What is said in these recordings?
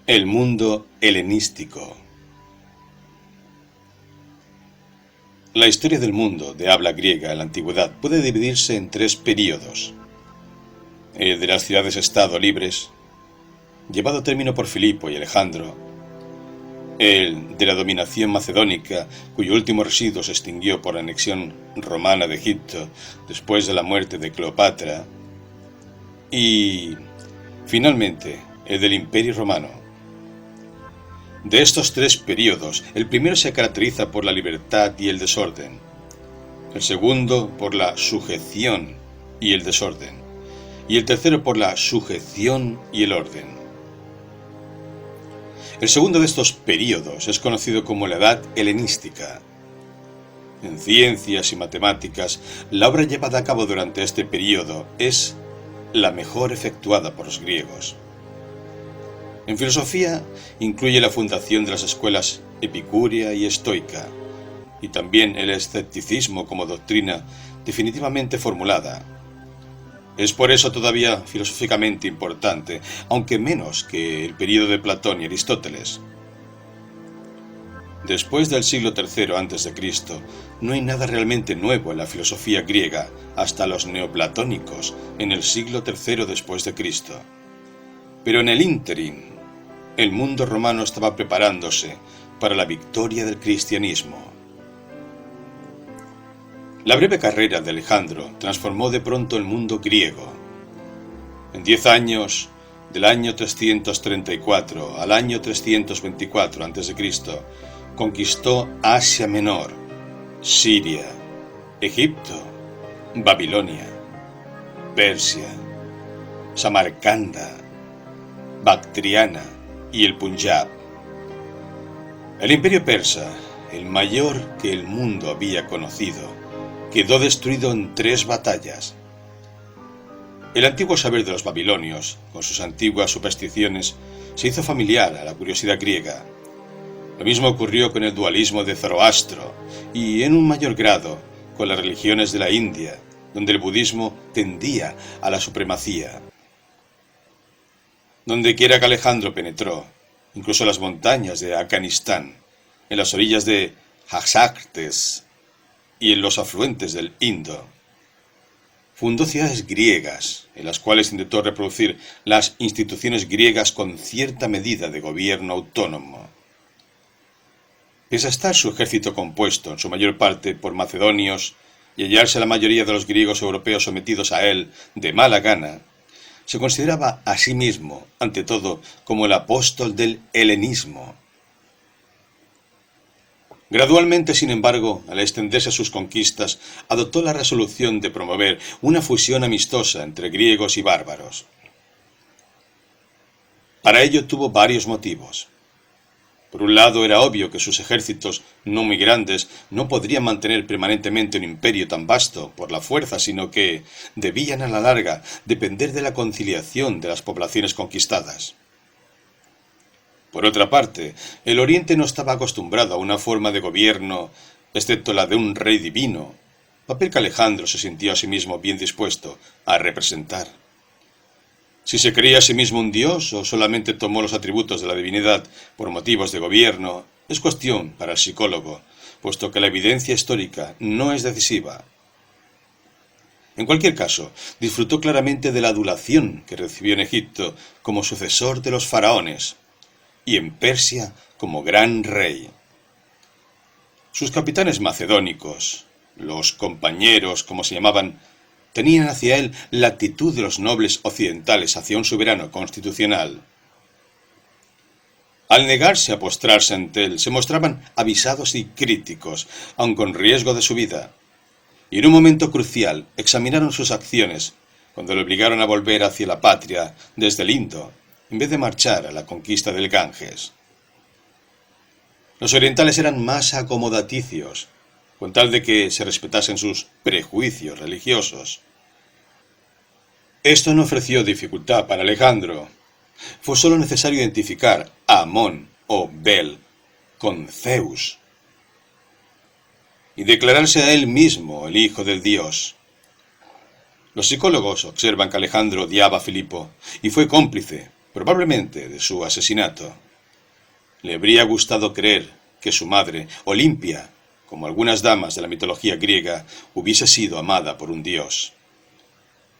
El mundo helenístico. La historia del mundo de habla griega en la antigüedad puede dividirse en tres períodos. El de las ciudades-estado libres, llevado a término por Filipo y Alejandro. El de la dominación macedónica, cuyo último residuo se extinguió por la anexión romana de Egipto después de la muerte de Cleopatra. Y, finalmente, el del Imperio Romano. De estos tres períodos, el primero se caracteriza por la libertad y el desorden, el segundo por la sujeción y el desorden, y el tercero por la sujeción y el orden. El segundo de estos períodos es conocido como la Edad Helenística. En ciencias y matemáticas, la obra llevada a cabo durante este período es la mejor efectuada por los griegos. En filosofía, incluye la fundación de las escuelas epicúrea y estoica, y también el escepticismo como doctrina definitivamente formulada. Es por eso todavía filosóficamente importante, aunque menos que el período de Platón y Aristóteles. Después del siglo III a.C., no hay nada realmente nuevo en la filosofía griega hasta los neoplatónicos en el siglo III después de Cristo. Pero en el ínterin, el mundo romano estaba preparándose para la victoria del cristianismo. La breve carrera de Alejandro transformó de pronto el mundo griego. En 10 años, del año 334 al año 324 a.C., conquistó Asia Menor, Siria, Egipto, Babilonia, Persia, Samarcanda, Bactriana y el Punjab. El imperio persa, el mayor que el mundo había conocido, quedó destruido en 3 batallas. El antiguo saber de los babilonios, con sus antiguas supersticiones, se hizo familiar a la curiosidad griega. Lo mismo ocurrió con el dualismo de Zoroastro y, en un mayor grado, con las religiones de la India, donde el budismo tendía a la supremacía. Dondequiera que Alejandro penetró, incluso las montañas de Afganistán, en las orillas de Jaxartes y en los afluentes del Indo, fundó ciudades griegas, en las cuales intentó reproducir las instituciones griegas con cierta medida de gobierno autónomo. Pese a estar su ejército compuesto, en su mayor parte, por macedonios, y hallarse la mayoría de los griegos europeos sometidos a él de mala gana, se consideraba a sí mismo, ante todo, como el apóstol del helenismo. Gradualmente, sin embargo, al extenderse sus conquistas, adoptó la resolución de promover una fusión amistosa entre griegos y bárbaros. Para ello tuvo varios motivos. Por un lado, era obvio que sus ejércitos no muy grandes no podrían mantener permanentemente un imperio tan vasto por la fuerza, sino que debían a la larga depender de la conciliación de las poblaciones conquistadas. Por otra parte, el Oriente no estaba acostumbrado a una forma de gobierno, excepto la de un rey divino, papel que Alejandro se sintió a sí mismo bien dispuesto a representar. Si se creía a sí mismo un dios o solamente tomó los atributos de la divinidad por motivos de gobierno, es cuestión para el psicólogo, puesto que la evidencia histórica no es decisiva. En cualquier caso, disfrutó claramente de la adulación que recibió en Egipto como sucesor de los faraones, y en Persia como gran rey. Sus capitanes macedónicos, los compañeros, como se llamaban, tenían hacia él la actitud de los nobles occidentales hacia un soberano constitucional. Al negarse a postrarse ante él, se mostraban avisados y críticos, aun con riesgo de su vida, y en un momento crucial examinaron sus acciones, cuando le obligaron a volver hacia la patria desde el Indo, en vez de marchar a la conquista del Ganges. Los orientales eran más acomodaticios, con tal de que se respetasen sus prejuicios religiosos. Esto no ofreció dificultad para Alejandro. Fue solo necesario identificar a Amón o Bel con Zeus y declararse a él mismo el hijo del dios. Los psicólogos observan que Alejandro odiaba a Filipo y fue cómplice, probablemente de su asesinato. Le habría gustado creer que su madre, Olimpia, como algunas damas de la mitología griega, hubiese sido amada por un dios.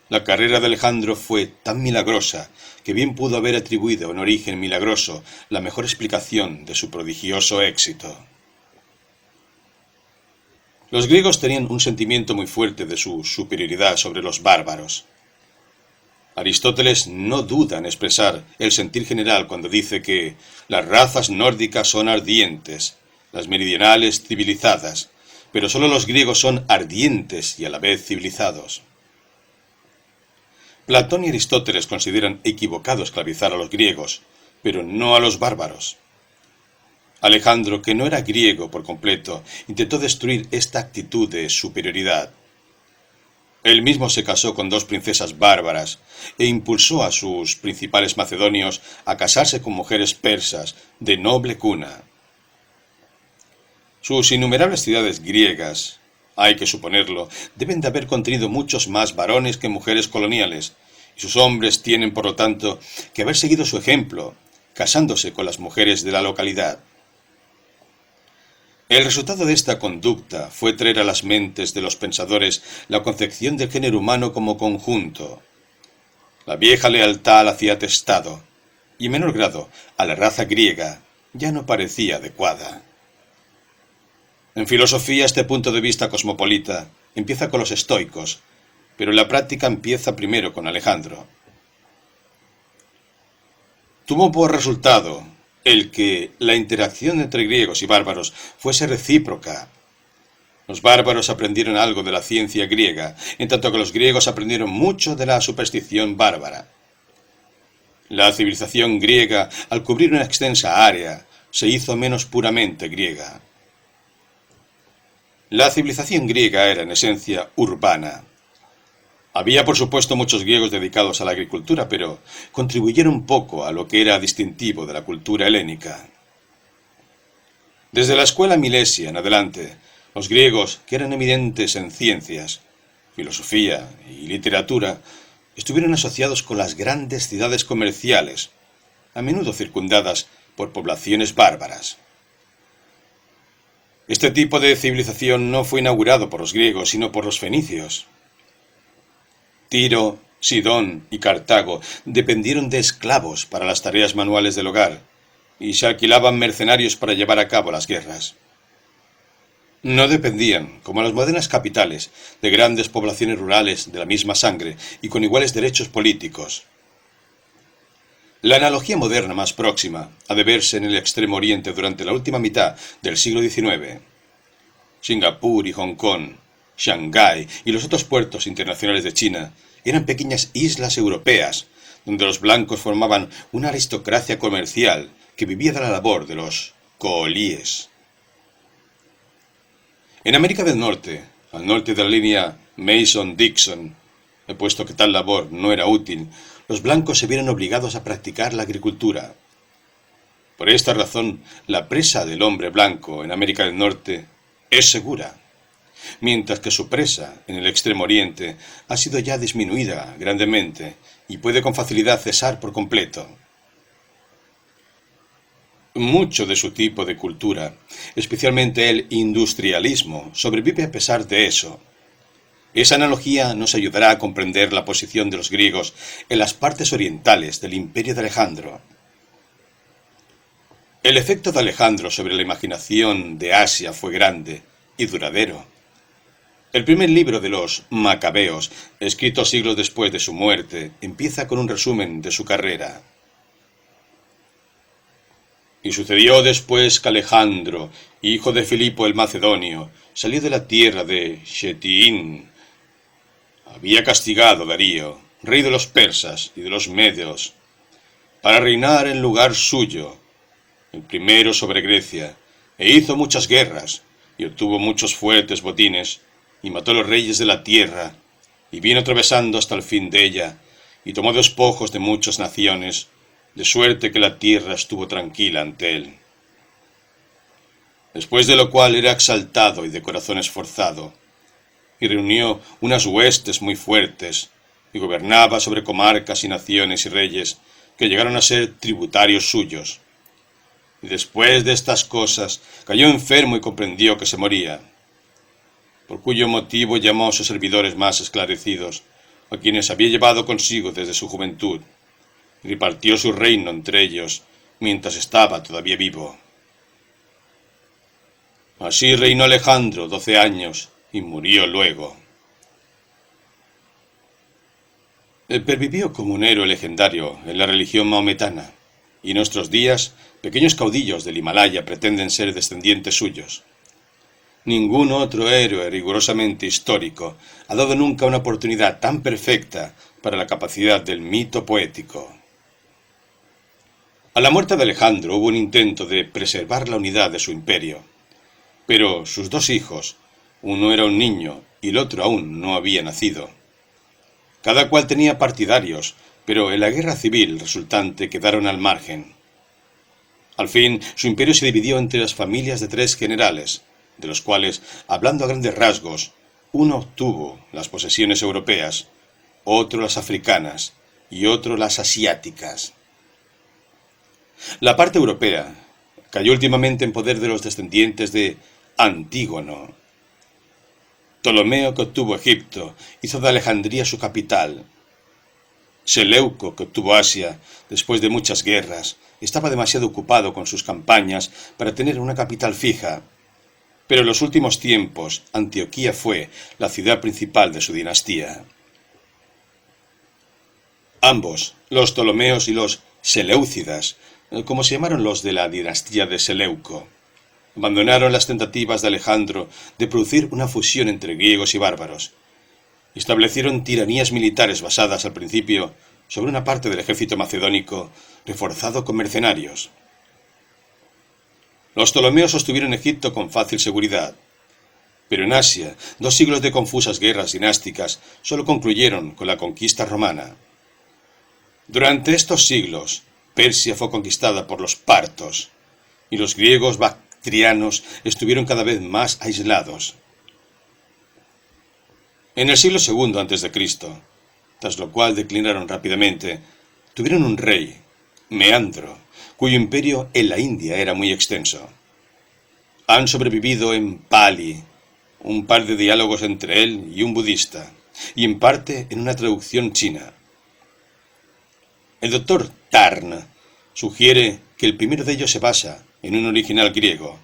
La carrera de Alejandro fue tan milagrosa que bien pudo haber atribuido a un origen milagroso la mejor explicación de su prodigioso éxito. Los griegos tenían un sentimiento muy fuerte de su superioridad sobre los bárbaros. Aristóteles no duda en expresar el sentir general cuando dice que las razas nórdicas son ardientes, las meridionales civilizadas, pero solo los griegos son ardientes y a la vez civilizados. Platón y Aristóteles consideran equivocado esclavizar a los griegos, pero no a los bárbaros. Alejandro, que no era griego por completo, intentó destruir esta actitud de superioridad. Él mismo se casó con 2 princesas bárbaras e impulsó a sus principales macedonios a casarse con mujeres persas de noble cuna. Sus innumerables ciudades griegas, hay que suponerlo, deben de haber contenido muchos más varones que mujeres coloniales, y sus hombres tienen, por lo tanto, que haber seguido su ejemplo, casándose con las mujeres de la localidad. El resultado de esta conducta fue traer a las mentes de los pensadores la concepción del género humano como conjunto. La vieja lealtad hacia atestado, y en menor grado a la raza griega, ya no parecía adecuada. En filosofía, este punto de vista cosmopolita empieza con los estoicos, pero en la práctica empieza primero con Alejandro. Tuvo por resultado el que la interacción entre griegos y bárbaros fuese recíproca. Los bárbaros aprendieron algo de la ciencia griega, en tanto que los griegos aprendieron mucho de la superstición bárbara. La civilización griega, al cubrir una extensa área, se hizo menos puramente griega. La civilización griega era en esencia urbana. Había por supuesto muchos griegos dedicados a la agricultura, pero contribuyeron poco a lo que era distintivo de la cultura helénica. Desde la escuela milesia en adelante, los griegos, que eran eminentes en ciencias, filosofía y literatura, estuvieron asociados con las grandes ciudades comerciales, a menudo circundadas por poblaciones bárbaras. Este tipo de civilización no fue inaugurado por los griegos, sino por los fenicios. Tiro, Sidón y Cartago dependieron de esclavos para las tareas manuales del hogar, y se alquilaban mercenarios para llevar a cabo las guerras. No dependían, como las modernas capitales, de grandes poblaciones rurales de la misma sangre y con iguales derechos políticos. La analogía moderna más próxima ha de verse en el Extremo Oriente durante la última mitad del siglo XIX. Singapur y Hong Kong, Shanghái y los otros puertos internacionales de China eran pequeñas islas europeas, donde los blancos formaban una aristocracia comercial que vivía de la labor de los coolíes. En América del Norte, al norte de la línea Mason-Dixon, puesto que tal labor no era útil, los blancos se vieron obligados a practicar la agricultura. Por esta razón, la presa del hombre blanco en América del Norte es segura, mientras que su presa en el Extremo Oriente ha sido ya disminuida grandemente y puede con facilidad cesar por completo. Mucho de su tipo de cultura, especialmente el industrialismo, sobrevive a pesar de eso. Esa analogía nos ayudará a comprender la posición de los griegos en las partes orientales del imperio de Alejandro. El efecto de Alejandro sobre la imaginación de Asia fue grande y duradero. El primer libro de los Macabeos, escrito siglos después de su muerte, empieza con un resumen de su carrera. Y sucedió después que Alejandro, hijo de Filipo el Macedonio, salió de la tierra de Chetiín. Había castigado a Darío, rey de los persas y de los medios, para reinar en lugar suyo, el primero sobre Grecia, e hizo muchas guerras, y obtuvo muchos fuertes botines, y mató a los reyes de la tierra, y vino atravesando hasta el fin de ella, y tomó despojos de muchas naciones, de suerte que la tierra estuvo tranquila ante él. Después de lo cual era exaltado y de corazón esforzado, y reunió unas huestes muy fuertes, y gobernaba sobre comarcas y naciones y reyes, que llegaron a ser tributarios suyos. Y después de estas cosas cayó enfermo y comprendió que se moría, por cuyo motivo llamó a sus servidores más esclarecidos, a quienes había llevado consigo desde su juventud, y repartió su reino entre ellos mientras estaba todavía vivo. Así reinó Alejandro 12 años y murió luego. Pervivió como un héroe legendario en la religión maometana, y en nuestros días pequeños caudillos del Himalaya pretenden ser descendientes suyos. Ningún otro héroe rigurosamente histórico ha dado nunca una oportunidad tan perfecta para la capacidad del mito poético. A la muerte de Alejandro hubo un intento de preservar la unidad de su imperio, pero sus dos hijos, uno era un niño y el otro aún no había nacido. Cada cual tenía partidarios, pero en la guerra civil resultante quedaron al margen. Al fin, su imperio se dividió entre las familias de 3 generales, de los cuales, hablando a grandes rasgos, uno obtuvo las posesiones europeas, otro las africanas y otro las asiáticas. La parte europea cayó últimamente en poder de los descendientes de Antígono. Ptolomeo, que obtuvo Egipto, hizo de Alejandría su capital. Seleuco, que obtuvo Asia, después de muchas guerras, estaba demasiado ocupado con sus campañas para tener una capital fija. Pero en los últimos tiempos, Antioquía fue la ciudad principal de su dinastía. Ambos, los Ptolomeos y los Seleucidas, como se llamaron los de la dinastía de Seleuco, abandonaron las tentativas de Alejandro de producir una fusión entre griegos y bárbaros. Establecieron tiranías militares basadas al principio sobre una parte del ejército macedónico reforzado con mercenarios. Los Ptolomeos sostuvieron Egipto con fácil seguridad, pero en Asia 2 siglos de confusas guerras dinásticas solo concluyeron con la conquista romana. Durante estos siglos, Persia fue conquistada por los partos, y los griegos bactrianos estuvieron cada vez más aislados. En el siglo II a.C., tras lo cual declinaron rápidamente, tuvieron un rey, Meandro, cuyo imperio en la India era muy extenso. Han sobrevivido en Pali un par de diálogos entre él y un budista, y en parte en una traducción china. El doctor Tarn sugiere que el primero de ellos se basa en un original griego,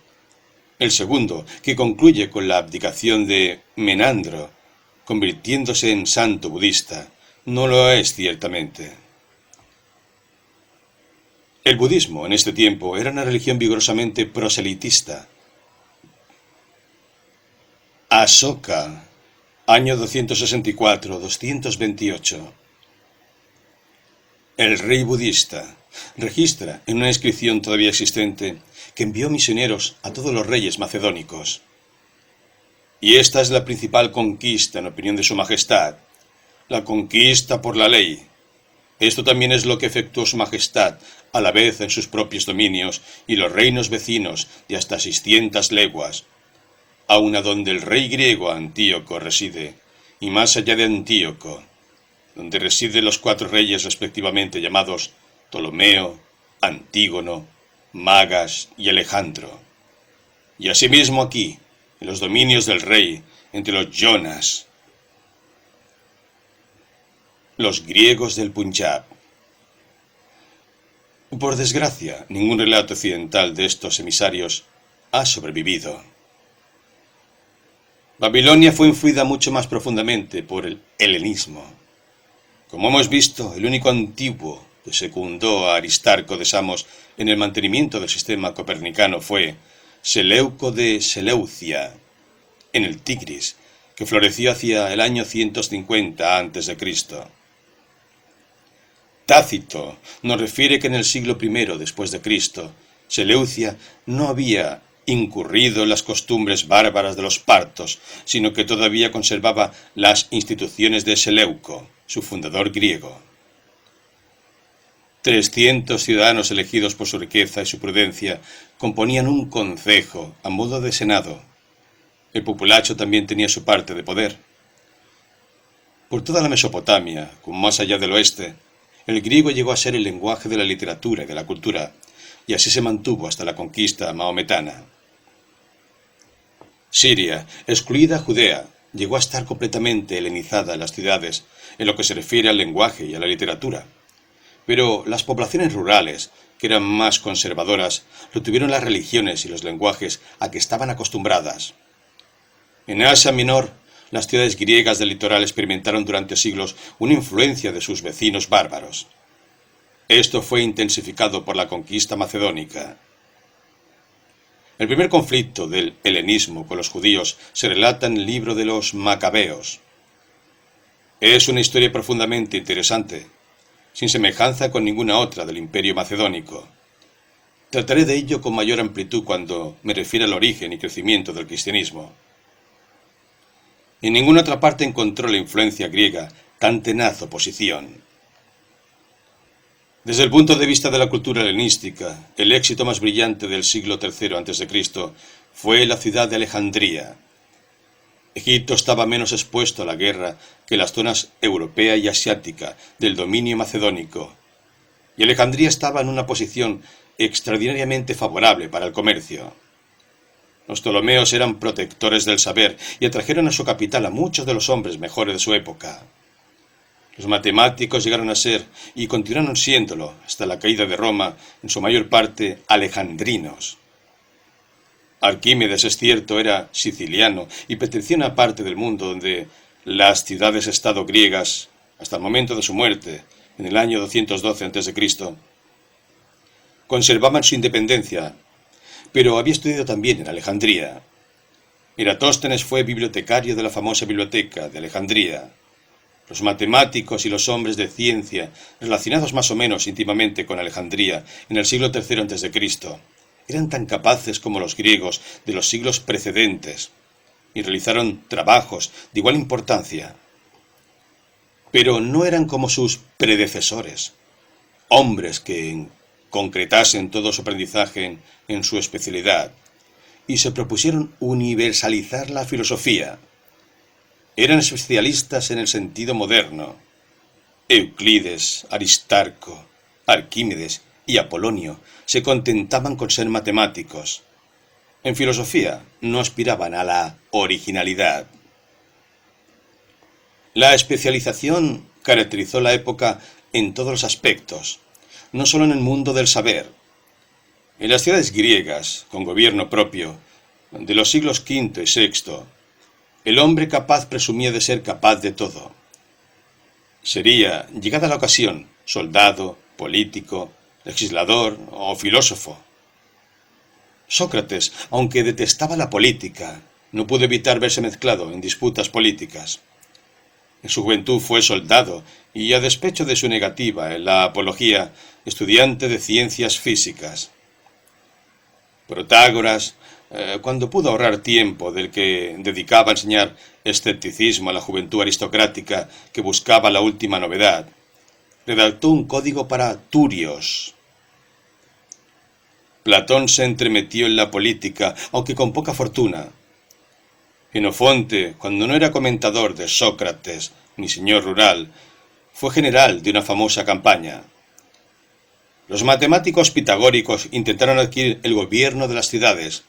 el segundo, que concluye con la abdicación de Menandro, convirtiéndose en santo budista, no lo es ciertamente. El budismo en este tiempo era una religión vigorosamente proselitista. Asoka, año 264-228. El rey budista registra en una inscripción todavía existente que envió misioneros a todos los reyes macedónicos. Y esta es la principal conquista en opinión de su majestad, la conquista por la ley. Esto también es lo que efectuó su majestad a la vez en sus propios dominios y los reinos vecinos de hasta 600 leguas, aun a donde el rey griego Antíoco reside, y más allá de Antíoco, donde residen los 4 reyes respectivamente llamados Ptolomeo, Antígono, Magas y Alejandro. Y asimismo aquí, en los dominios del rey, entre los Jonas, los griegos del Punjab. Por desgracia, ningún relato occidental de estos emisarios ha sobrevivido. Babilonia fue influida mucho más profundamente por el helenismo. Como hemos visto, el único antiguo que secundó a Aristarco de Samos en el mantenimiento del sistema copernicano fue Seleuco de Seleucia, en el Tigris, que floreció hacia el año 150 a.C. Tácito nos refiere que en el siglo I después de Cristo, Seleucia no había incurrido en las costumbres bárbaras de los partos, sino que todavía conservaba las instituciones de Seleuco, su fundador griego. 300 ciudadanos elegidos por su riqueza y su prudencia componían un concejo a modo de senado. El populacho también tenía su parte de poder. Por toda la Mesopotamia, como más allá del oeste, El griego llegó a ser el lenguaje de la literatura y de la cultura, y así se mantuvo hasta la conquista maometana. Siria, excluida Judea, llegó a estar completamente helenizada en las ciudades, en lo que se refiere al lenguaje y a la literatura. Pero las poblaciones rurales, que eran más conservadoras, lo tuvieron las religiones y los lenguajes a que estaban acostumbradas. En Asia Menor, las ciudades griegas del litoral experimentaron durante siglos una influencia de sus vecinos bárbaros. Esto fue intensificado por la conquista macedónica. El primer conflicto del helenismo con los judíos se relata en el libro de los Macabeos. Es una historia profundamente interesante, sin semejanza con ninguna otra del imperio macedónico. Trataré de ello con mayor amplitud cuando me refiera al origen y crecimiento del cristianismo. En ninguna otra parte encontró la influencia griega tan tenaz oposición. Desde el punto de vista de la cultura helenística, el éxito más brillante del siglo III a.C. fue la ciudad de Alejandría. Egipto estaba menos expuesto a la guerra que las zonas europea y asiática del dominio macedónico, y Alejandría estaba en una posición extraordinariamente favorable para el comercio. Los ptolomeos eran protectores del saber y atrajeron a su capital a muchos de los hombres mejores de su época. Los matemáticos llegaron a ser, y continuaron siéndolo, hasta la caída de Roma, en su mayor parte alejandrinos. Arquímedes, es cierto, era siciliano y pertenecía a una parte del mundo donde las ciudades-estado griegas, hasta el momento de su muerte, en el año 212 a.C., conservaban su independencia, pero había estudiado también en Alejandría. Eratóstenes fue bibliotecario de la famosa biblioteca de Alejandría. Los matemáticos y los hombres de ciencia, relacionados más o menos íntimamente con Alejandría en el siglo III a.C., eran tan capaces como los griegos de los siglos precedentes y realizaron trabajos de igual importancia. Pero no eran como sus predecesores, hombres que concretasen todo su aprendizaje en su especialidad y se propusieron universalizar la filosofía. Eran especialistas en el sentido moderno. Euclides, Aristarco, Arquímedes y Apolonio se contentaban con ser matemáticos. En filosofía no aspiraban a la originalidad. La especialización caracterizó la época en todos los aspectos, no solo en el mundo del saber. En las ciudades griegas, con gobierno propio, de los siglos V y VI, el hombre capaz presumía de ser capaz de todo. Sería, llegada la ocasión, soldado, político, legislador o filósofo. Sócrates, aunque detestaba la política, no pudo evitar verse mezclado en disputas políticas. En su juventud fue soldado y, a despecho de su negativa en la apología, estudiante de ciencias físicas. Protágoras, cuando pudo ahorrar tiempo del que dedicaba a enseñar escepticismo a la juventud aristocrática que buscaba la última novedad, redactó un código para turios. Platón se entremetió en la política, aunque con poca fortuna. Jenofonte, cuando no era comentador de Sócrates ni señor rural, fue general de una famosa campaña. Los matemáticos pitagóricos intentaron adquirir el gobierno de las ciudades.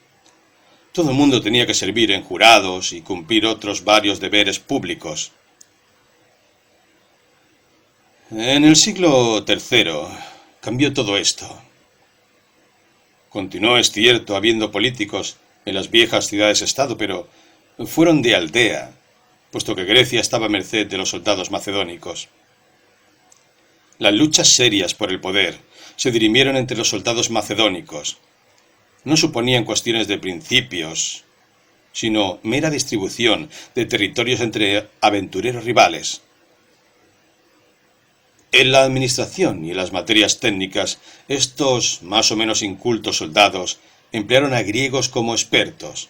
Todo el mundo tenía que servir en jurados y cumplir otros varios deberes públicos. En el siglo III cambió todo esto. Continuó, es cierto, habiendo políticos en las viejas ciudades-estado, pero fueron de aldea, puesto que Grecia estaba a merced de los soldados macedónicos. Las luchas serias por el poder se dirimieron entre los soldados macedónicos. No suponían cuestiones de principios, sino mera distribución de territorios entre aventureros rivales. En la administración y en las materias técnicas, estos más o menos incultos soldados emplearon a griegos como expertos.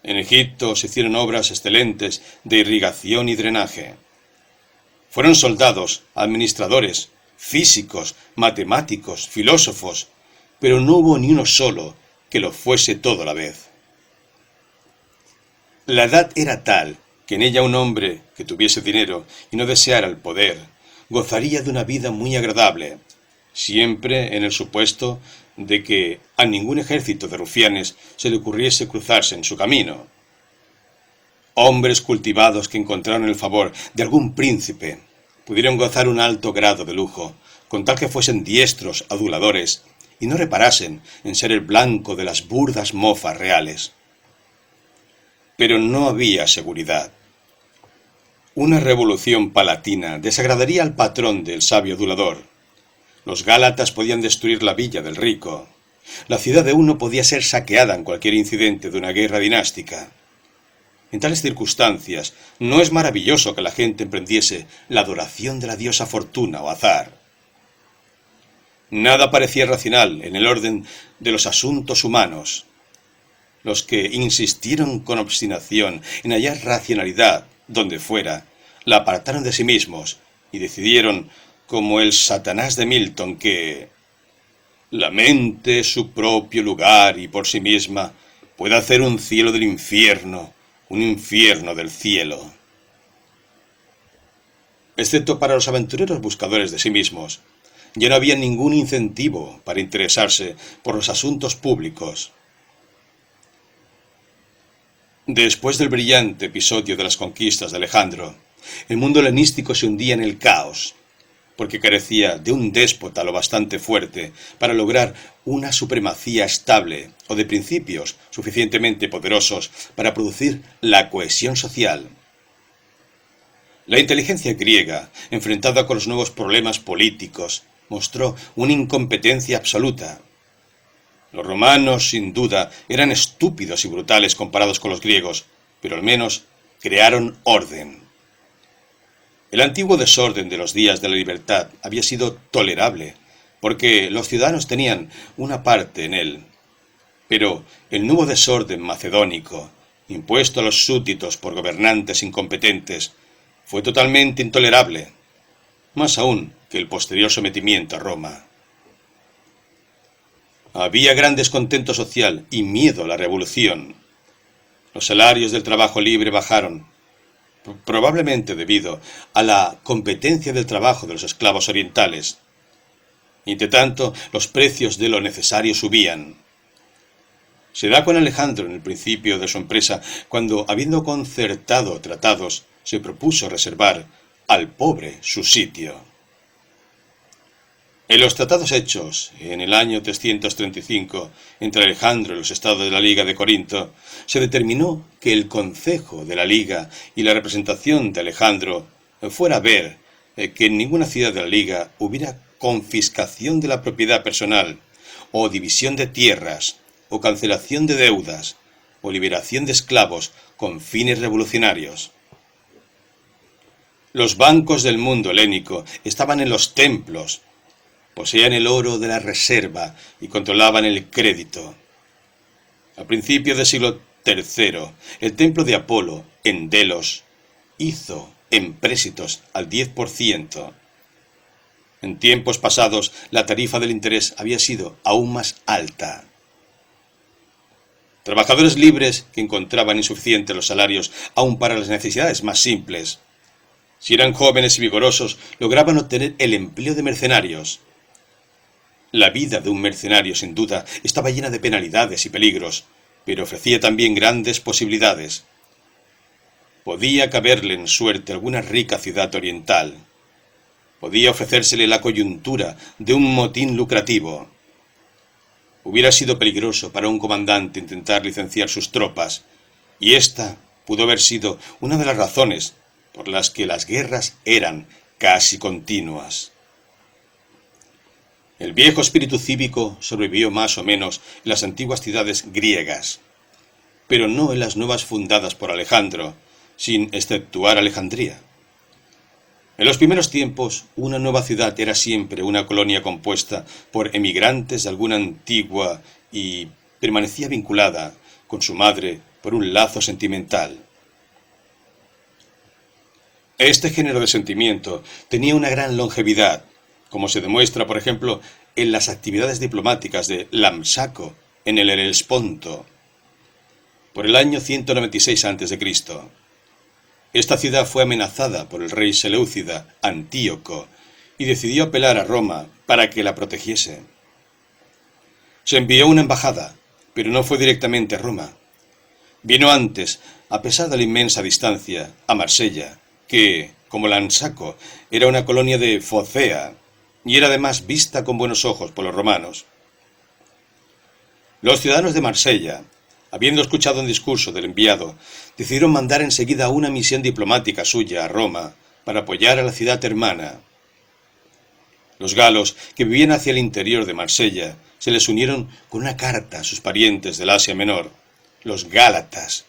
En Egipto se hicieron obras excelentes de irrigación y drenaje. Fueron soldados, administradores, físicos, matemáticos, filósofos, pero no hubo ni uno solo que lo fuese todo a la vez. La edad era tal que en ella un hombre que tuviese dinero y no deseara el poder gozaría de una vida muy agradable, siempre en el supuesto de que a ningún ejército de rufianes se le ocurriese cruzarse en su camino. Hombres cultivados que encontraron el favor de algún príncipe pudieron gozar un alto grado de lujo, con tal que fuesen diestros aduladores y no reparasen en ser el blanco de las burdas mofas reales. Pero no había seguridad. Una revolución palatina desagradaría al patrón del sabio adulador. Los gálatas podían destruir la villa del rico. La ciudad de uno podía ser saqueada en cualquier incidente de una guerra dinástica. En tales circunstancias, no es maravilloso que la gente emprendiese la adoración de la diosa Fortuna o Azar. Nada parecía racional en el orden de los asuntos humanos. Los que insistieron con obstinación en hallar racionalidad donde fuera, la apartaron de sí mismos y decidieron, como el Satanás de Milton, que la mente es su propio lugar y por sí misma puede hacer un cielo del infierno, un infierno del cielo. Excepto para los aventureros buscadores de sí mismos, ya no había ningún incentivo para interesarse por los asuntos públicos. Después del brillante episodio de las conquistas de Alejandro, el mundo helenístico se hundía en el caos, porque carecía de un déspota lo bastante fuerte para lograr una supremacía estable o de principios suficientemente poderosos para producir la cohesión social. La inteligencia griega, enfrentada con los nuevos problemas políticos, mostró una incompetencia absoluta. Los romanos, sin duda, eran estúpidos y brutales comparados con los griegos, pero al menos crearon orden. El antiguo desorden de los días de la libertad había sido tolerable, porque los ciudadanos tenían una parte en él. Pero el nuevo desorden macedónico, impuesto a los súbditos por gobernantes incompetentes, fue totalmente intolerable, más aún que el posterior sometimiento a Roma. Había gran descontento social y miedo a la revolución. Los salarios del trabajo libre bajaron, probablemente debido a la competencia del trabajo de los esclavos orientales. Entre tanto, los precios de lo necesario subían. Se da con Alejandro en el principio de su empresa, cuando, habiendo concertado tratados, se propuso reservar al pobre su sitio. En los tratados hechos en el año 335 entre Alejandro y los estados de la Liga de Corinto, se determinó que el concejo de la Liga y la representación de Alejandro fuera a ver que en ninguna ciudad de la Liga hubiera confiscación de la propiedad personal, o división de tierras, o cancelación de deudas, o liberación de esclavos con fines revolucionarios. Los bancos del mundo helénico estaban en los templos, poseían el oro de la reserva y controlaban el crédito. A principios del siglo III, el templo de Apolo, en Delos, hizo empréstitos al 10%. En tiempos pasados, la tarifa del interés había sido aún más alta. Trabajadores libres que encontraban insuficientes los salarios aún para las necesidades más simples. Si eran jóvenes y vigorosos, lograban obtener el empleo de mercenarios. La vida de un mercenario, sin duda, estaba llena de penalidades y peligros, pero ofrecía también grandes posibilidades. Podía caberle en suerte alguna rica ciudad oriental. Podía ofrecérsele la coyuntura de un motín lucrativo. Hubiera sido peligroso para un comandante intentar licenciar sus tropas, y esta pudo haber sido una de las razones por las que las guerras eran casi continuas. El viejo espíritu cívico sobrevivió más o menos en las antiguas ciudades griegas, pero no en las nuevas fundadas por Alejandro, sin exceptuar Alejandría. En los primeros tiempos, una nueva ciudad era siempre una colonia compuesta por emigrantes de alguna antigua y permanecía vinculada con su madre por un lazo sentimental. Este género de sentimiento tenía una gran longevidad, como se demuestra, por ejemplo, en las actividades diplomáticas de Lampsaco en el Helesponto, por el año 196 a.C. Esta ciudad fue amenazada por el rey seleucida Antíoco y decidió apelar a Roma para que la protegiese. Se envió una embajada, pero no fue directamente a Roma. Vino antes, a pesar de la inmensa distancia, a Marsella, que, como Lansaco, era una colonia de Focea, y era además vista con buenos ojos por los romanos. Los ciudadanos de Marsella, habiendo escuchado un discurso del enviado, decidieron mandar enseguida una misión diplomática suya a Roma para apoyar a la ciudad hermana. Los galos, que vivían hacia el interior de Marsella, se les unieron con una carta a sus parientes del Asia Menor, los gálatas,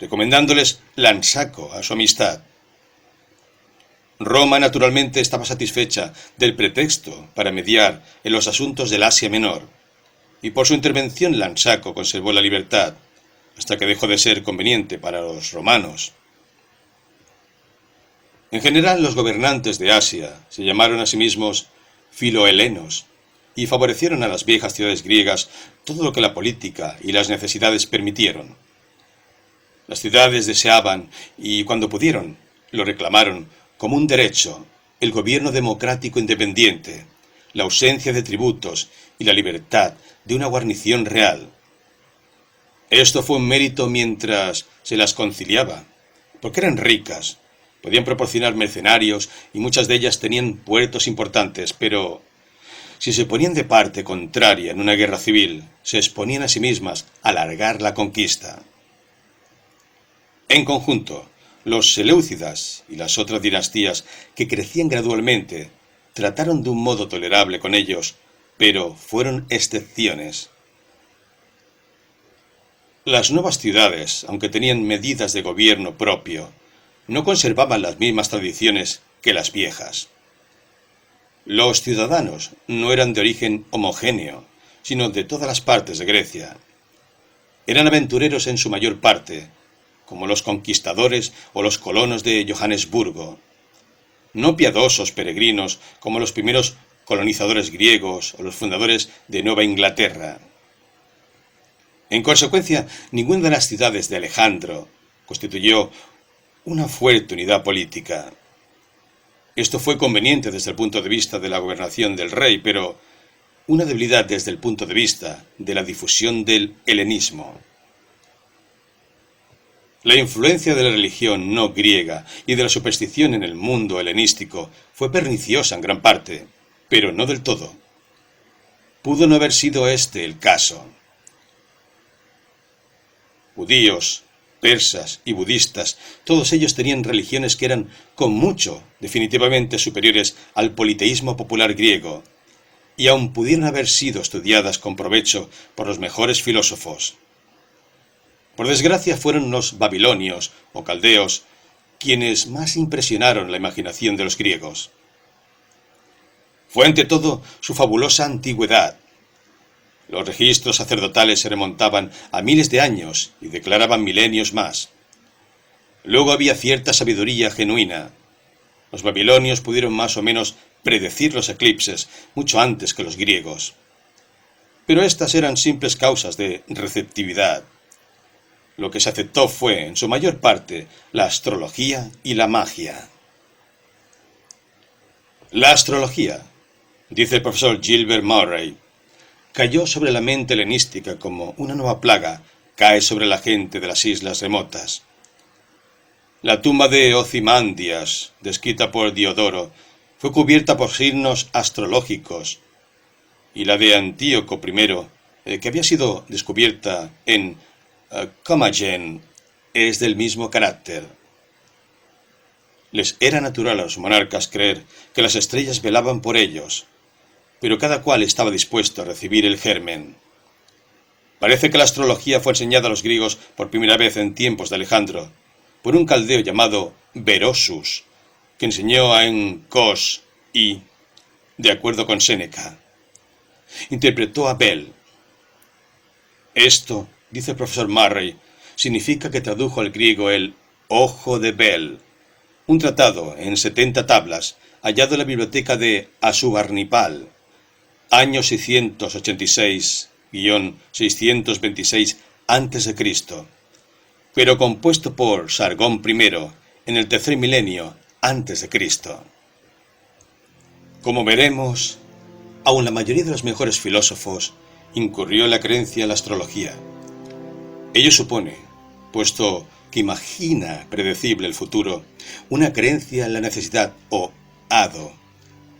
recomendándoles Lansaco a su amistad. Roma, naturalmente, estaba satisfecha del pretexto para mediar en los asuntos del Asia Menor, y por su intervención Lansaco conservó la libertad, hasta que dejó de ser conveniente para los romanos. En general, los gobernantes de Asia se llamaron a sí mismos filohelenos, y favorecieron a las viejas ciudades griegas todo lo que la política y las necesidades permitieron. Las ciudades deseaban, y cuando pudieron, lo reclamaron como un derecho, el gobierno democrático independiente, la ausencia de tributos y la libertad de una guarnición real. Esto fue un mérito mientras se las conciliaba, porque eran ricas, podían proporcionar mercenarios y muchas de ellas tenían puertos importantes, pero si se ponían de parte contraria en una guerra civil, se exponían a sí mismas a alargar la conquista. En conjunto, los seleucidas y las otras dinastías que crecían gradualmente trataron de un modo tolerable con ellos, pero fueron excepciones. Las nuevas ciudades, aunque tenían medidas de gobierno propio, no conservaban las mismas tradiciones que las viejas. Los ciudadanos no eran de origen homogéneo, sino de todas las partes de Grecia. Eran aventureros en su mayor parte, como los conquistadores o los colonos de Johannesburgo. No piadosos peregrinos como los primeros colonizadores griegos o los fundadores de Nueva Inglaterra. En consecuencia, ninguna de las ciudades de Alejandro constituyó una fuerte unidad política. Esto fue conveniente desde el punto de vista de la gobernación del rey, pero una debilidad desde el punto de vista de la difusión del helenismo. La influencia de la religión no griega y de la superstición en el mundo helenístico fue perniciosa en gran parte, pero no del todo. Pudo no haber sido este el caso. Judíos, persas y budistas, todos ellos tenían religiones que eran, con mucho, definitivamente superiores al politeísmo popular griego, y aun pudieron haber sido estudiadas con provecho por los mejores filósofos. Por desgracia fueron los babilonios o caldeos quienes más impresionaron la imaginación de los griegos. Fue ante todo su fabulosa antigüedad. Los registros sacerdotales se remontaban a miles de años y declaraban milenios más. Luego había cierta sabiduría genuina. Los babilonios pudieron más o menos predecir los eclipses mucho antes que los griegos. Pero estas eran simples causas de receptividad. Lo que se aceptó fue, en su mayor parte, la astrología y la magia. La astrología, dice el profesor Gilbert Murray, cayó sobre la mente helenística como una nueva plaga cae sobre la gente de las islas remotas. La tumba de Ozymandias, descrita por Diodoro, fue cubierta por signos astrológicos, y la de Antíoco I, que había sido descubierta en Commagene, es del mismo carácter. Les era natural a los monarcas creer que las estrellas velaban por ellos, pero cada cual estaba dispuesto a recibir el germen. Parece que la astrología fue enseñada a los griegos por primera vez en tiempos de Alejandro, por un caldeo llamado Berosus, que enseñó en Kos y, de acuerdo con Séneca, interpretó a Bel. Esto, dice el profesor Murray, significa que tradujo al griego el Ojo de Bel, un tratado en 70 tablas hallado en la biblioteca de Asurbanipal, año 686-626 a.C., pero compuesto por Sargón I en el tercer milenio antes de Cristo. Como veremos, aun la mayoría de los mejores filósofos incurrió en la creencia en la astrología. Ello supone, puesto que imagina predecible el futuro, una creencia en la necesidad o hado,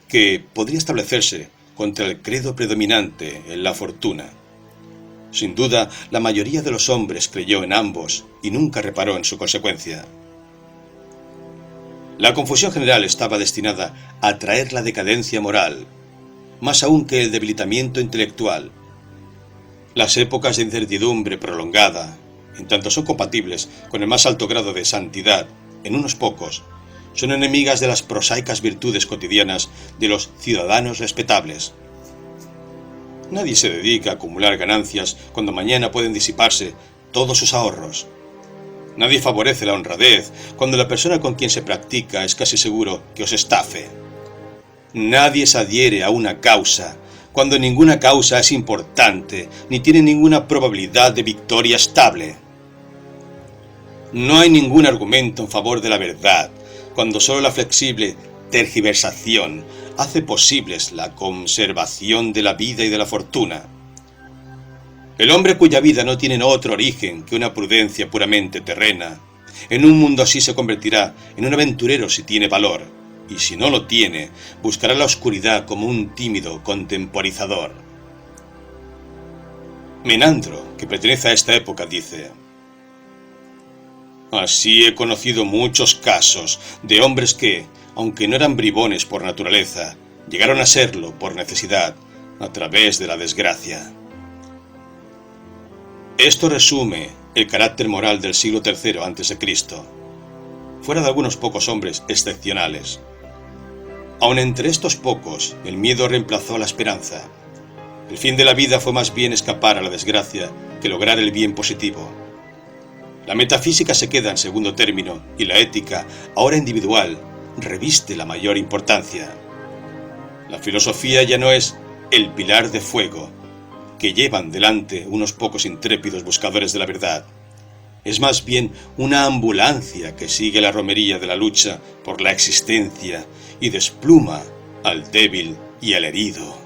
que podría establecerse contra el credo predominante en la fortuna. Sin duda, la mayoría de los hombres creyó en ambos y nunca reparó en su consecuencia. La confusión general estaba destinada a traer la decadencia moral, más aún que el debilitamiento intelectual. Las épocas de incertidumbre prolongada, en tanto son compatibles con el más alto grado de santidad en unos pocos, son enemigas de las prosaicas virtudes cotidianas de los ciudadanos respetables. Nadie se dedica a acumular ganancias cuando mañana pueden disiparse todos sus ahorros. Nadie favorece la honradez cuando la persona con quien se practica es casi seguro que os estafe. Nadie se adhiere a una causa cuando ninguna causa es importante ni tiene ninguna probabilidad de victoria estable. No hay ningún argumento en favor de la verdad cuando solo la flexible tergiversación hace posibles la conservación de la vida y de la fortuna. El hombre cuya vida no tiene otro origen que una prudencia puramente terrena, en un mundo así se convertirá en un aventurero si tiene valor, y si no lo tiene, buscará la oscuridad como un tímido contemporizador. Menandro, que pertenece a esta época, dice: así he conocido muchos casos de hombres que, aunque no eran bribones por naturaleza, llegaron a serlo por necesidad, a través de la desgracia. Esto resume el carácter moral del siglo III a.C., fuera de algunos pocos hombres excepcionales. Aun entre estos pocos, el miedo reemplazó a la esperanza. El fin de la vida fue más bien escapar a la desgracia que lograr el bien positivo. La metafísica se queda en segundo término y la ética, ahora individual, reviste la mayor importancia. La filosofía ya no es el pilar de fuego que llevan delante unos pocos intrépidos buscadores de la verdad. Es más bien una ambulancia que sigue la romería de la lucha por la existencia y despluma al débil y al herido.